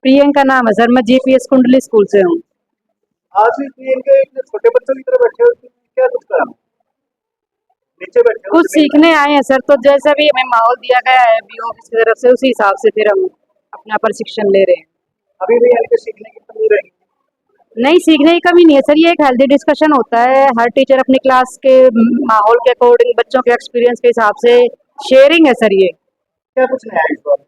प्रियंका नाम है सर, मैं जीपीएस कुंडली स्कूल से हूँ। आज भी प्रियंका इतने छोटे बच्चों की तरह बैठे हो, क्या कुछ करा? नीचे बैठे हो कुछ जमीन पर? सीखने आए हैं सर, तो जैसा भी हमें माहौल दिया गया है बी ऑफिस की तरफ से, उसी हिसाब से फिर हम अपना प्रशिक्षण ले रहे हैं। अभी भी यानी कि सीखने की कमी रहेगी? नहीं, सीखने की कमी नहीं है सर, ये एक हेल्दी डिस्कशन होता है। हर टीचर अपनी क्लास के माहौल के अकॉर्डिंग, बच्चों के एक्सपीरियंस के हिसाब से शेयरिंग है सर ये। क्या कुछ नया है इस बार?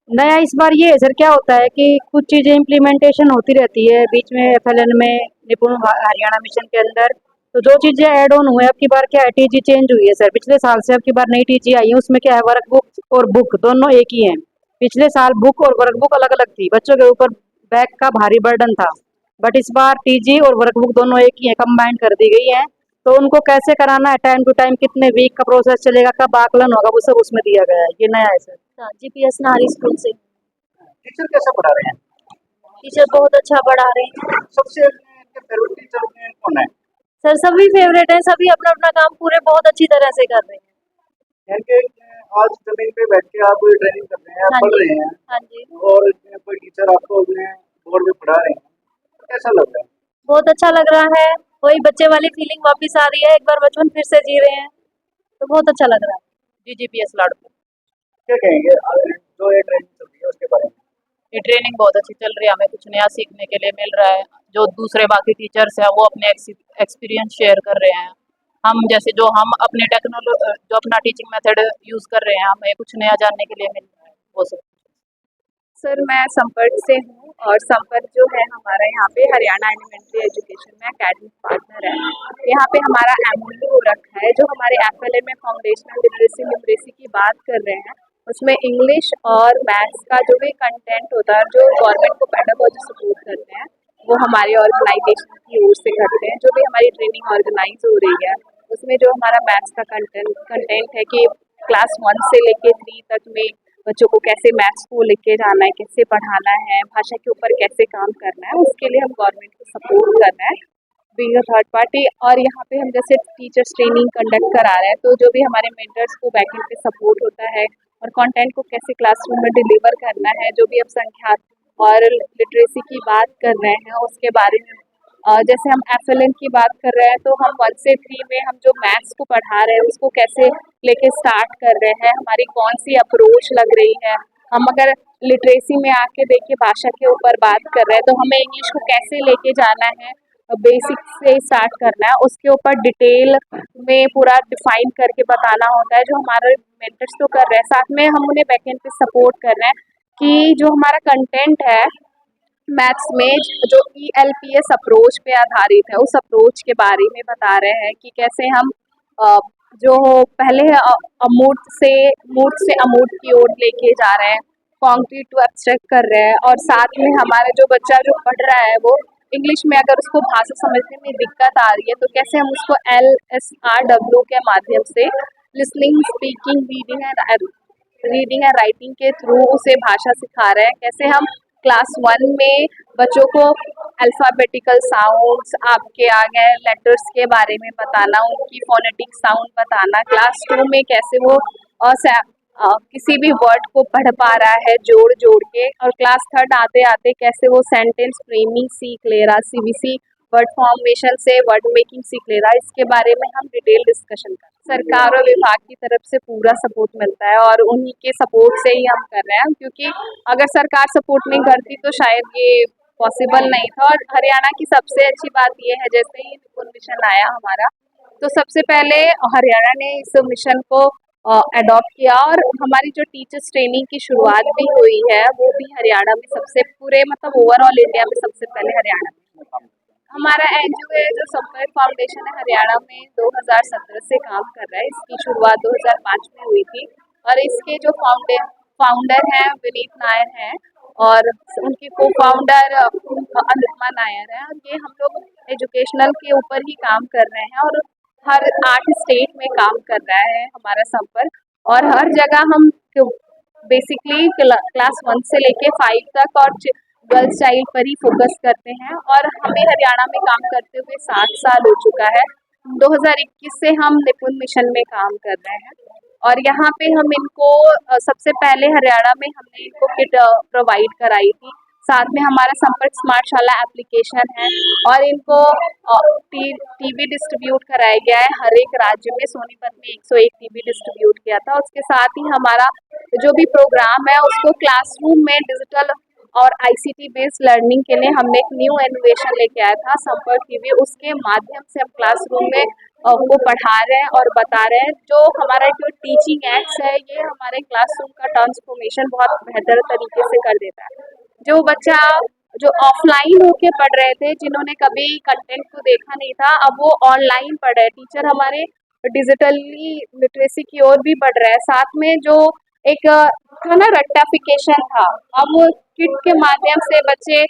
नया इस बार ये है सर, क्या होता है कि कुछ चीजें इम्प्लीमेंटेशन होती रहती है बीच में, एफएलएन में, निपुण हरियाणा मिशन के अंदर। तो जो चीजें ऐड ऑन हुए, अब की बार क्या है, टीजी चेंज हुई है सर पिछले साल से, अब की बार नई टीजी आई है। उसमें क्या है, वर्क बुक और बुक दोनों एक ही है। पिछले साल बुक और वर्क बुक अलग अलग थी, बच्चों के ऊपर बैग का भारी बर्डन था। बट इस बार टीजी और वर्क बुक दोनों एक ही है, कंबाइंड कर दी गई है। तो उनको कैसे कराना है, टाइम टू टाइम, कितने वीक का प्रोसेस चलेगा, कब आकलन होगा, वो सब उसमें दिया गया है। ये नया है सर। हाँ, जीपीएस नारी स्कूल से। टीचर कैसा पढ़ा रहे हैं? टीचर बहुत अच्छा पढ़ा रहे हैं सबसे फेवरेट टीचर कौन है? सर, सभी फेवरेट हैं, सभी अपना अपना काम पूरे बहुत अच्छी तरह से कर रहे हैं। यानी कि आज जमीन पे बैठ के आप ट्रेनिंग कर रहे हैं, हाँ पढ़ जी, रहे हैं, हाँ जी, और कोई टीचर आपको अपने बोर्ड में पढ़ा रहे हैं, तो कैसा लग रहा है? बहुत अच्छा लग रहा है। वही बच्चे वाली फीलिंग वापस आ रही है, एक बार बचपन फिर से जी रहे हैं, तो बहुत अच्छा लग रहा है। जी जीपीएस लाडू। क्या कहेंगे जो ये ट्रेनिंग चल रही है उसके बारे में? ये ट्रेनिंग बहुत अच्छी चल रही है, हमें कुछ नया सीखने के लिए मिल रहा है। जो दूसरे बाकी टीचर्स हैं वो अपने एक्सपीरियंस शेयर कर रहे हैं। हम जैसे जो हम अपने जो अपना टीचिंग मेथड यूज कर रहे हैं, हमें कुछ नया जानने के लिए मिल रहा है, वो सब। सर, मैं संपर्क से हूँ और संपर्क जो है हमारा यहाँ पे हरियाणा एलिमेंट्री एजुकेशन में एकेडमिक पार्टनर है। यहाँ पे हमारा एमओयू हो रखा है, जो हमारे एफएलए में फाउंडेशनल लिटरेसी की बात कर रहे हैं। उसमें इंग्लिश और मैथ्स का जो भी कंटेंट होता है, जो गवर्नमेंट को पेडागोजी सपोर्ट करते हैं, वो हमारी ऑर्गेनाइजेशन की ओर से करते हैं। जो भी हमारी ट्रेनिंग ऑर्गेनाइज हो रही है, उसमें जो हमारा मैथ्स का कंटेंट है कि क्लास 1 से लेके 3 तक में बच्चों को कैसे मैथ्स को लेके जाना है, कैसे पढ़ाना है, भाषा के ऊपर कैसे काम करना है, उसके लिए हम गवर्नमेंट को सपोर्ट कर रहे हैं बीइंग अ थर्ड पार्टी। और यहाँ पे हम जैसे टीचर्स ट्रेनिंग कंडक्ट करा रहे हैं, तो जो भी हमारे मेंटर्स को बैकएंड पे सपोर्ट होता है और कंटेंट को कैसे क्लासरूम में डिलीवर करना है, जो भी अब संख्यात और लिटरेसी की बात कर रहे हैं उसके बारे में। जैसे हम एफएलएन की बात कर रहे हैं, तो हम 1 से 3 में हम जो मैथ्स को पढ़ा रहे हैं उसको कैसे लेके स्टार्ट कर रहे हैं, हमारी कौन सी अप्रोच लग रही है। हम अगर लिटरेसी में आके देखिए भाषा के ऊपर बात कर रहे हैं, तो हमें इंग्लिश को कैसे लेके जाना है, बेसिक से स्टार्ट करना है, उसके ऊपर डिटेल में पूरा डिफाइन करके बताना होता है, जो हमारे मेंटर्स तो कर रहे हैं। साथ में हम उन्हें बैकएंड पे सपोर्ट कर रहे हैं कि जो हमारा कंटेंट है मैथ्स में, जो ईएलपीएस अप्रोच पे आधारित है, उस अप्रोच के बारे में बता रहे हैं कि कैसे हम जो पहले मूर्त से अमूर्त की ओर लेके जा रहे हैं, कॉन्क्रीट टू एब्स्ट्रैक्ट कर रहे हैं। और साथ में हमारा जो बच्चा जो पढ़ रहा है, वो इंग्लिश में अगर उसको भाषा समझने में दिक्कत आ रही है, तो कैसे हम उसको LSRW के माध्यम से listening, speaking, reading and writing के थ्रू उसे भाषा सिखा रहे हैं। कैसे हम क्लास 1 में बच्चों को अल्फ़ाबेटिकल साउंड्स, आपके आ गए लेटर्स के बारे में बताना, उनकी फोनेटिक साउंड बताना। क्लास 2 में कैसे वो किसी भी वर्ड को पढ़ पा रहा है जोड़ जोड़ के। और क्लास 3 आते आते कैसे वो सेंटेंस फ्रेमिंग सीख ले रहा, सीवीसी वर्ड फॉर्मेशन से वर्ड मेकिंग सीख ले रहा है। इसके बारे में हम डिटेल डिस्कशन कर रहे हैं। सरकार और विभाग की तरफ से पूरा सपोर्ट मिलता है और उन्हीं के सपोर्ट से ही हम कर रहे हैं, क्योंकि अगर सरकार सपोर्ट नहीं करती तो शायद ये पॉसिबल नहीं था। और हरियाणा की सबसे अच्छी बात ये है, जैसे ही निपुण मिशन आया हमारा, तो सबसे पहले हरियाणा ने इस मिशन को अडॉप्ट किया और हमारी जो टीचर्स ट्रेनिंग की शुरुआत भी हुई है, वो भी हरियाणा में सबसे पूरे मतलब ओवरऑल इंडिया में सबसे पहले हरियाणा में। हमारा एनजीओ है जो संपर्क फाउंडेशन है, हरियाणा में 2017 से काम कर रहा है। इसकी शुरुआत 2005 में हुई थी और इसके जो फाउंडर हैं विनीत नायर हैं और उनकी को फाउंडर अनुपमा नायर है। ये हम लोग एजुकेशनल के ऊपर ही काम कर रहे हैं और हर 8 स्टेट में काम कर रहा है हमारा संपर्क। और हर जगह हम बेसिकली क्लास 1 से लेके 5 तक और गर्ल्स चाइल्ड पर ही फोकस करते हैं। और हमें हरियाणा में काम करते हुए 7 साल हो चुका है। 2021 से हम निपुण मिशन में काम कर रहे हैं और यहाँ पे हम इनको सबसे पहले हरियाणा में हमने इनको किट प्रोवाइड कराई थी साथ में हमारा संपर्क स्मार्ट शाला एप्लीकेशन है और इनको टीवी डिस्ट्रीब्यूट कराया गया है। हर एक राज्य में सोनीपत में 101 टीवी डिस्ट्रीब्यूट किया था। उसके साथ ही हमारा जो भी प्रोग्राम है उसको क्लासरूम में डिजिटल और आईसीटी बेस्ड लर्निंग के लिए हमने एक न्यू इनोवेशन लेके आया था, संपर्क टीवी। उसके माध्यम से हम क्लासरूम में वो पढ़ा रहे हैं और बता रहे हैं। जो हमारा जो टीचिंग एड्स है ये हमारे क्लासरूम का ट्रांसफॉर्मेशन बहुत बेहतर तरीके से कर देता है। जो बच्चा जो ऑफलाइन होके पढ़ रहे थे, जिन्होंने कभी कंटेंट को देखा नहीं था, अब वो ऑनलाइन पढ़ रहे हैं। टीचर हमारे डिजिटली लिटरेसी की ओर भी बढ़ रहा है। साथ में जो एक था ना रट्टाफिकेशन था, अब वो किट के माध्यम से बच्चे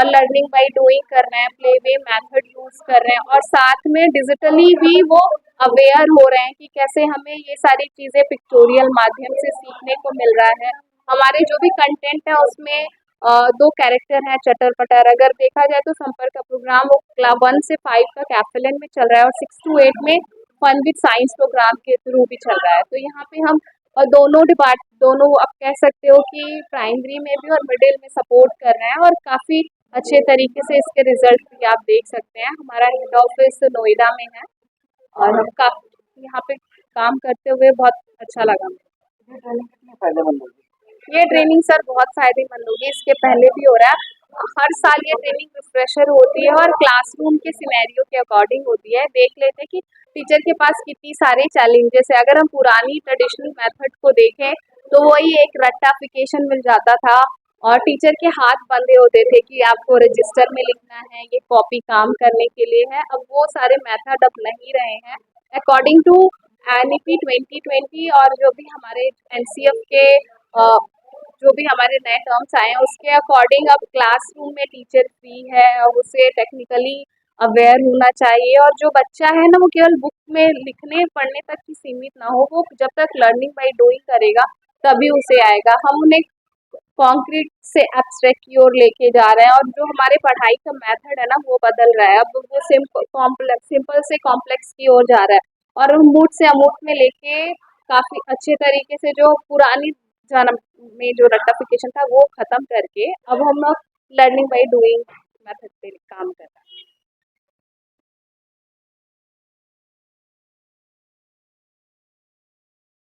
लर्निंग बाय डूइंग कर रहे हैं, प्ले वे मेथड यूज कर रहे हैं और साथ में डिजिटली भी वो अवेयर हो रहे हैं कि कैसे हमें ये सारी चीज़ें पिक्टोरियल माध्यम से सीखने को मिल रहा है। हमारे जो भी कंटेंट है उसमें 2 कैरेक्टर हैं चटर पटर। अगर देखा जाए तो संपर्क का प्रोग्राम वो क्लास 1 से 5 तक एफएलएन में चल रहा है और 6 to 8 में फन विद साइंस प्रोग्राम के थ्रू भी चल रहा है। तो यहाँ पे हम दोनों आप कह सकते हो कि प्राइमरी में भी और मिडिल में सपोर्ट कर रहे हैं और काफ़ी अच्छे तरीके से इसके रिजल्ट भी आप देख सकते हैं। हमारा हेड ऑफिस नोएडा में है और हम काफ़ी यहाँ पे काम करते हुए बहुत अच्छा लगा मुझे। ये ट्रेनिंग कितनी फायदेमंद होगी? ये ट्रेनिंग सर बहुत फायदेमंद होगी। इसके पहले भी हो रहा है। हर साल ये ट्रेनिंग रिफ्रेशर होती है और क्लासरूम के सिनेरियो के अकॉर्डिंग होती है। देख लेते हैं कि टीचर के पास कितनी सारे चैलेंजेस है। अगर हम पुरानी ट्रेडिशनल मेथड को देखें तो वही एक रट्टाफिकेशन मिल जाता था और टीचर के हाथ बंधे होते थे कि आपको रजिस्टर में लिखना है, ये कॉपी काम करने के लिए है। अब वो सारे मेथड अब नहीं रहे हैं। अकॉर्डिंग टू एनईपी 2020 और जो भी हमारे एनसीएफ के जो भी हमारे नए टर्म्स आए हैं उसके अकॉर्डिंग अब क्लासरूम में टीचर फ्री है और उसे टेक्निकली अवेयर होना चाहिए और जो बच्चा है ना वो केवल बुक में लिखने पढ़ने तक ही सीमित ना हो। वो जब तक लर्निंग बाय डूइंग करेगा तभी उसे आएगा। हम उन्हें कॉन्क्रीट से एब्स्ट्रैक्ट की ओर लेके जा रहे हैं और जो हमारे पढ़ाई का मेथड है ना वो बदल रहा है। अब वो सिंपल से कॉम्प्लेक्स की ओर जा रहा है और मूड से अमूर्त में लेके काफ़ी अच्छे तरीके से जो पुरानी जन्म में जो रट्टाफिकेशन था वो खत्म करके अब हम लर्निंग बाय डूइंग मेथड पे काम कर रहे हैं।